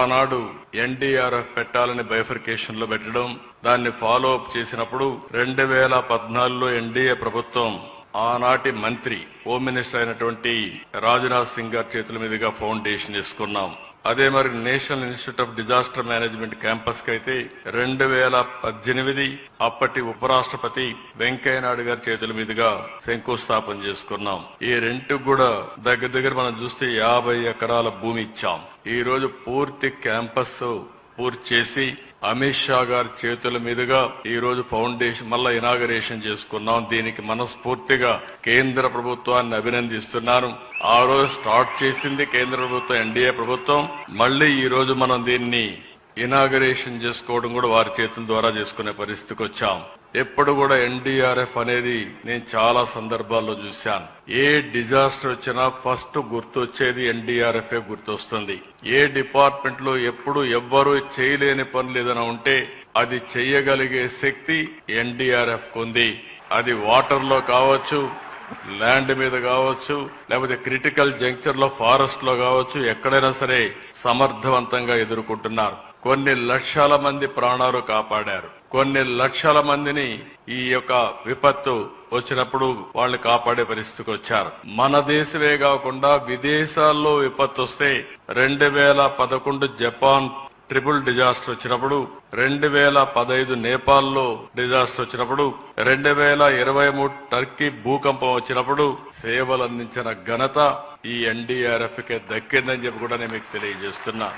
ఆనాడు ఎన్డీఆర్ఎఫ్ పెట్టాలని బైఫర్కేషన్ లో పెట్టడం, దాన్ని ఫాలో అప్ చేసినప్పుడు 2014లో ఎన్డీఏ ప్రభుత్వం ఆనాటి మంత్రి హోమ్ మినిస్టర్ అయినటువంటి రాజ్నాథ్ సింగ్ గారి చేతుల మీదుగా ఫౌండేషన్ వేసుకున్నాం. అదే మరి national institute of disaster management campus కైతే 2018 అప్పటి ఉపరాష్ట్రపతి వెంకయ్యనాయుడు గారి చేతుల మీదుగా శంకుస్థాపన చేసుకున్నాం. ఈ రెంట్ కూడా దగ్గర మనం చూస్తే 50 ఎకరాల భూమి ఇచ్చాం. ఈ రోజు పూర్తి క్యాంపస్ పూర్తి చేసి అమిత్ షా గారి చేతుల మీదుగా ఈ రోజు ఫౌండేషన్ మళ్ళా ఇనాగరేషన్ చేసుకున్నాం. దీనికి మనస్ఫూర్తిగా కేంద్ర ప్రభుత్వాన్ని అభినందిస్తున్నాను. ఆ రోజు స్టార్ట్ చేసింది కేంద్ర ప్రభుత్వం, ఎన్డీఏ ప్రభుత్వం. మళ్లీ ఈ రోజు మనం దీన్ని ఇనాగరేషన్ చేసుకోవడం కూడా వారి చేతుల ద్వారా చేసుకునే పరిస్థితికి వచ్చాం. ఎప్పుడు కూడా ఎన్డీఆర్ఎఫ్ అనేది నేను చాలా సందర్భాల్లో చూశాను. ఏ డిజాస్టర్ వచ్చినా ఫస్ట్ గుర్తొచ్చేది ఎన్డీఆర్ఎఫ్ గుర్తొస్తుంది. ఏ డిపార్ట్మెంట్ లో ఎప్పుడు ఎవ్వరూ చేయలేని పనులు ఏదైనా ఉంటే అది చెయ్యగలిగే శక్తి ఎన్డీఆర్ఎఫ్ కుంది. అది వాటర్ లో కావచ్చు, ల్యాండ్ మీద కావచ్చు, లేకపోతే క్రిటికల్ జంక్చర్ లో ఫారెస్ట్ లో కావచ్చు, ఎక్కడైనా సరే సమర్థవంతంగా ఎదుర్కొంటున్నారు. కొన్ని లక్షల మంది ప్రాణాలు కాపాడారు. కొన్ని లక్షల మందిని ఈ యొక్క విపత్తు వచ్చినప్పుడు వాళ్ళు కాపాడే పరిస్థితికి వచ్చారు. మన దేశమే కాకుండా విదేశాల్లో విపత్తు వస్తే 2011 జపాన్ ట్రిపుల్ డిజాస్టర్ వచ్చినప్పుడు, 2015 నేపాల్లో డిజాస్టర్ వచ్చినప్పుడు, 2023 టర్కీ భూకంపం వచ్చినప్పుడు సేవలు అందించిన ఘనత ఈ ఎన్డీఆర్ఎఫ్ కే దక్కిందని చెప్పి కూడా నేను మీకు తెలియజేస్తున్నా.